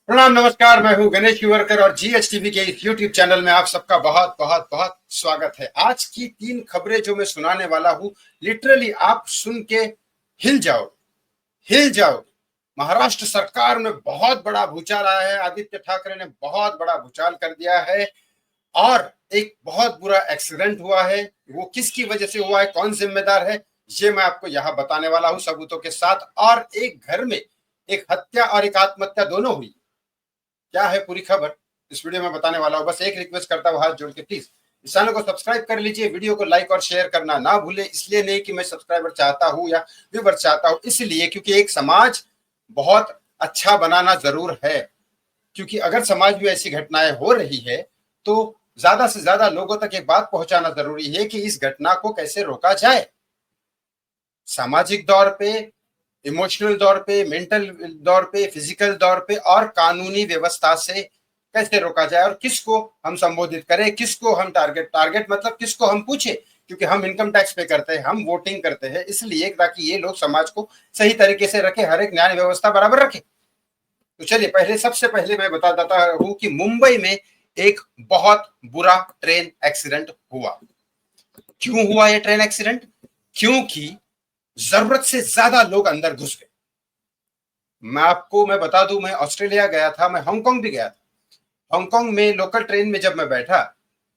प्रणाम, नमस्कार। मैं हूं गणेश युवरकर और जीएचटीवी के इस यूट्यूब चैनल में आप सबका बहुत बहुत बहुत स्वागत है। आज की 3 खबरें जो मैं सुनाने वाला हूं, लिटरली आप सुन के हिल जाओगे, हिल जाओगे। महाराष्ट्र सरकार में बहुत बड़ा भूचाल आया है। आदित्य ठाकरे ने बहुत बड़ा भूचाल कर दिया है और एक बहुत बुरा एक्सीडेंट हुआ है। वो किसकी वजह से हुआ है, कौन जिम्मेदार है, ये मैं आपको यहाँ बताने वाला हूँ सबूतों के साथ। और एक घर में एक हत्या और एक आत्महत्या दोनों हुई। क्या है पूरी खबर, इस वीडियो में बताने वाला हूं। बस एक रिक्वेस्ट करता हूं हाथ जोड़ के, प्लीज इस चैनल को सब्सक्राइब कर लीजिए, वीडियो को लाइक और शेयर करना ना भूले। इसलिए नहीं कि मैं सब्सक्राइबर चाहता हूं या व्यूवर चाहता हूं, इसलिए क्योंकि एक समाज बहुत अच्छा बनाना जरूर है। क्योंकि अगर समाज में ऐसी घटनाएं हो रही है तो ज्यादा से ज्यादा लोगों तक एक बात पहुंचाना जरूरी है कि इस घटना को कैसे रोका जाए, सामाजिक दौर पे, इमोशनल दौर पे, मेंटल दौर पे, फिजिकल दौर पे, और कानूनी व्यवस्था से कैसे रोका जाए, और किसको हम संबोधित करें, किसको हम टारगेट मतलब किसको हम पूछे। क्योंकि हम इनकम टैक्स पे करते हैं, हम वोटिंग करते हैं, इसलिए ताकि ये लोग समाज को सही तरीके से रखे, हर एक न्याय व्यवस्था बराबर रखे। तो चलिए, सबसे पहले मैं बता देता हूं कि मुंबई में एक बहुत बुरा ट्रेन एक्सीडेंट हुआ। क्यों हुआ ये ट्रेन एक्सीडेंट? क्योंकि जरूरत से ज्यादा लोग अंदर घुस गए। मैं बता दूं, मैं ऑस्ट्रेलिया गया था, मैं हांगकांग भी गया था। हांगकांग में लोकल ट्रेन में जब मैं बैठा,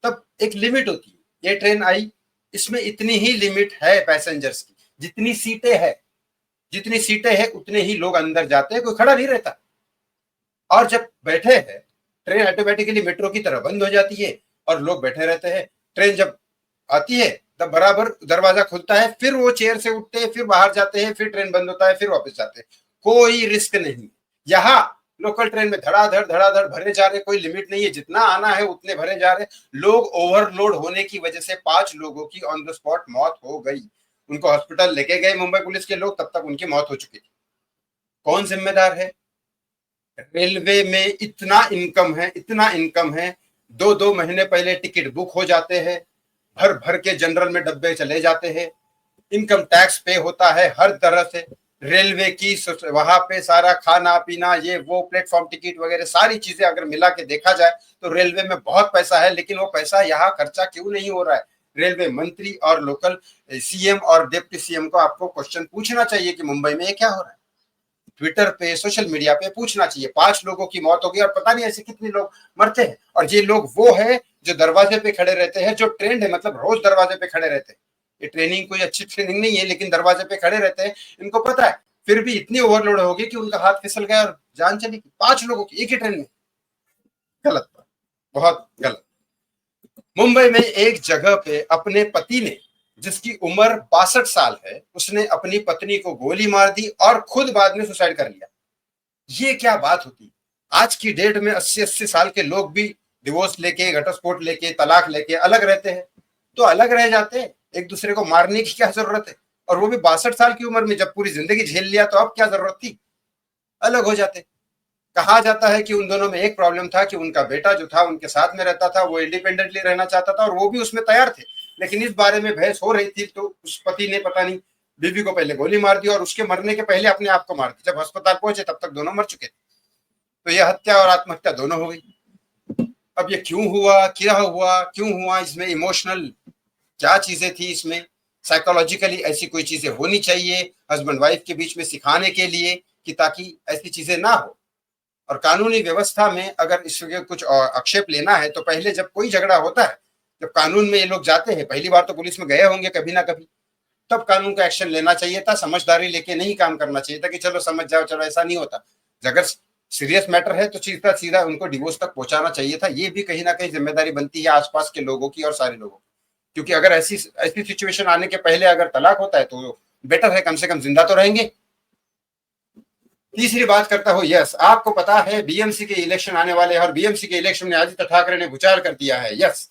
तब एक लिमिट होती है। ये ट्रेन आई, इसमें इतनी ही लिमिट है पैसेंजर्स की, जितनी सीटें हैं उतने ही लोग अंदर जाते हैं, कोई खड़ा नहीं रहता। और जब बैठे हैं, ट्रेन ऑटोमेटिकली मेट्रो की तरह बंद हो जाती है और लोग बैठे रहते हैं। ट्रेन जब आती है तब बराबर दरवाजा खुलता है, फिर वो चेयर से उठते हैं, फिर बाहर जाते हैं, फिर ट्रेन बंद होता है, फिर वापस जाते हैं। कोई रिस्क नहीं। यहाँ लोकल ट्रेन में धड़ाधड़ भरे जा रहे, कोई लिमिट नहीं है, जितना आना है उतने भरे जा रहे। लोग ओवरलोड होने की वजह से 5 लोगों की ऑन द स्पॉट मौत हो गई। उनको हॉस्पिटल लेके गए मुंबई पुलिस के लोग, तब तक उनकी मौत हो चुकी थी। कौन जिम्मेदार है? रेलवे में इतना इनकम है, 2-2 महीने पहले टिकट बुक हो जाते हैं, भर भर के जनरल में डब्बे चले जाते हैं, इनकम टैक्स पे होता है हर तरह से। रेलवे की वहां पे सारा खाना पीना, ये वो प्लेटफॉर्म टिकट वगैरह सारी चीजें अगर मिला के देखा जाए तो रेलवे में बहुत पैसा है। लेकिन वो पैसा यहाँ खर्चा क्यों नहीं हो रहा है? रेलवे मंत्री और लोकल सीएम और डिप्टी सीएम को आपको क्वेश्चन पूछना चाहिए कि मुंबई में ये क्या हो रहा है। ट्विटर पे, सोशल मीडिया पे पूछना चाहिए। 5 लोगों की मौत हो गई और पता नहीं ऐसे कितने लोग मरते हैं। और ये लोग वो है जो दरवाजे पे खड़े रहते हैं, जो ट्रेंड है, मतलब रोज दरवाजे पे खड़े रहते हैं। ये ट्रेनिंग कोई अच्छी ट्रेनिंग नहीं है, लेकिन दरवाजे पे खड़े रहते हैं, इनको पता है। फिर भी इतनी ओवरलोड होगी कि उनका हाथ फिसल गया और जान चली गई 5 लोगों की एक ही ट्रेन में। गलत बात, बहुत गलत। मुंबई में एक जगह पे अपने पति ने, जिसकी उम्र 62 साल है, उसने अपनी पत्नी को गोली मार दी और खुद बाद में सुसाइड कर लिया। ये क्या बात होती? आज की डेट में 80-80 साल के लोग भी डिवोर्स लेके, घटस्फोट लेके, तलाक लेके अलग रहते हैं। तो अलग रह जाते हैं, एक दूसरे को मारने की क्या जरूरत है? और वो भी 62 साल की उम्र में, जब पूरी जिंदगी झेल लिया तो अब क्या जरूरत थी? अलग हो जाते। कहा जाता है कि उन दोनों में एक प्रॉब्लम था कि उनका बेटा जो था उनके साथ में रहता था, वो इंडिपेंडेंटली रहना चाहता था और वो भी उसमें तैयार थे। लेकिन इस बारे में बहस हो रही थी तो उस पति ने पता नहीं बीवी को पहले गोली मार दी और उसके मरने के पहले अपने आप को मार दी। जब अस्पताल पहुंचे तब तक दोनों मर चुके थे। तो यह हत्या और आत्महत्या दोनों हो गई। अब ये क्यों हुआ, क्या हुआ, क्यों हुआ? इसमें इमोशनल क्या चीजें थी, इसमें साइकोलॉजिकली ऐसी कोई चीजें होनी चाहिए हस्बैंड वाइफ के बीच में सिखाने के लिए, कि ताकि ऐसी चीजें ना हो। और कानूनी व्यवस्था में अगर इसके कुछ आक्षेप लेना है तो पहले जब कोई झगड़ा होता है, जब कानून में ये लोग जाते हैं, पहली बार तो पुलिस में गए होंगे कभी ना कभी, तब कानून का एक्शन लेना चाहिए था। समझदारी लेके नहीं काम करना चाहिए था कि चलो समझ जाओ, चलो। ऐसा नहीं होता। अगर सीरियस मैटर है तो सीधा सीधा उनको डिवोर्स तक पहुंचाना चाहिए था। ये भी कहीं ना कहीं जिम्मेदारी बनती है आसपास के लोगों की और सारे लोगों की। क्योंकि अगर ऐसी ऐसी सिचुएशन आने के पहले अगर तलाक होता है तो बेटर है, कम से कम जिंदा तो रहेंगे। तीसरी बात करता हूं, यस, आपको पता है बीएमसी के इलेक्शन आने वाले हैं और बीएमसी के इलेक्शन में आदित्य ठाकरे ने भूचाल कर दिया है। यस,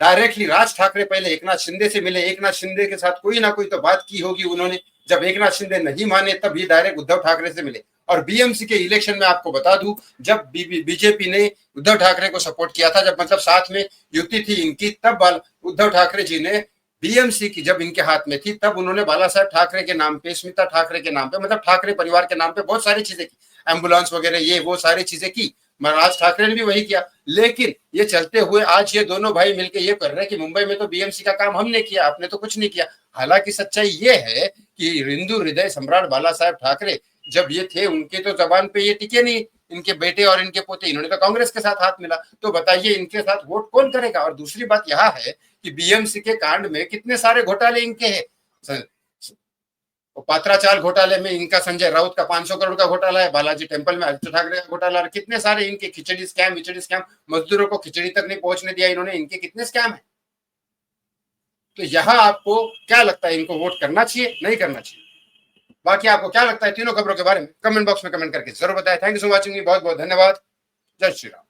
डायरेक्टली राज ठाकरे पहले एकनाथ शिंदे से मिले, एकनाथ शिंदे के साथ कोई ना कोई तो बात की होगी उन्होंने। जब एकनाथ शिंदे नहीं माने तब ये डायरेक्ट उद्धव ठाकरे से मिले। और बीएमसी के इलेक्शन में आपको बता दूं, जब बीजेपी ने उद्धव ठाकरे को सपोर्ट किया था, जब मतलब साथ में युति थी इनकी, तब उद्धव ठाकरे जी ने बीएमसी की जब इनके हाथ में थी, तब उन्होंने बाला साहेब ठाकरे के नाम पे, स्मिता ठाकरे के नाम पे, मतलब ठाकरे परिवार के नाम पे बहुत सारी चीजें की। एम्बुलेंस वगैरह ये वो सारी चीजें की, राज ठाकरे ने भी वही किया। लेकिन ये चलते हुए आज ये दोनों भाई मिलकर ये कर रहे हैं कि मुंबई में तो बीएमसी का काम हमने किया, आपने तो कुछ नहीं किया। हालांकि सच्चाई ये है कि हिंदू हृदय सम्राट बाला साहेब ठाकरे जब ये थे उनके तो जबान पे ये टिके नहीं, इनके बेटे और इनके पोते, इन्होंने तो कांग्रेस के साथ हाथ मिला, तो बताइए इनके साथ वोट कौन करेगा। और दूसरी बात यह है कि बीएमसी के कांड में कितने सारे घोटाले इनके हैं। पात्राचाल घोटाले में इनका, संजय राउत का 500 करोड़ का घोटाला है, बालाजी टेम्पल में आदित्य ठाकरे का घोटाला, और कितने सारे इनके खिचड़ी स्कैम, मजदूरों को खिचड़ी तक नहीं पहुंचने दिया इन्होंने, इनके कितने स्कैम है। तो यहाँ आपको क्या लगता है, इनको वोट करना चाहिए नहीं करना चाहिए? बाकी आपको क्या लगता है तीनों खबरों के बारे में कमेंट बॉक्स में कमेंट करके जरूर बताएं। थैंक यू सो मच, बहुत बहुत धन्यवाद। जय श्री राम।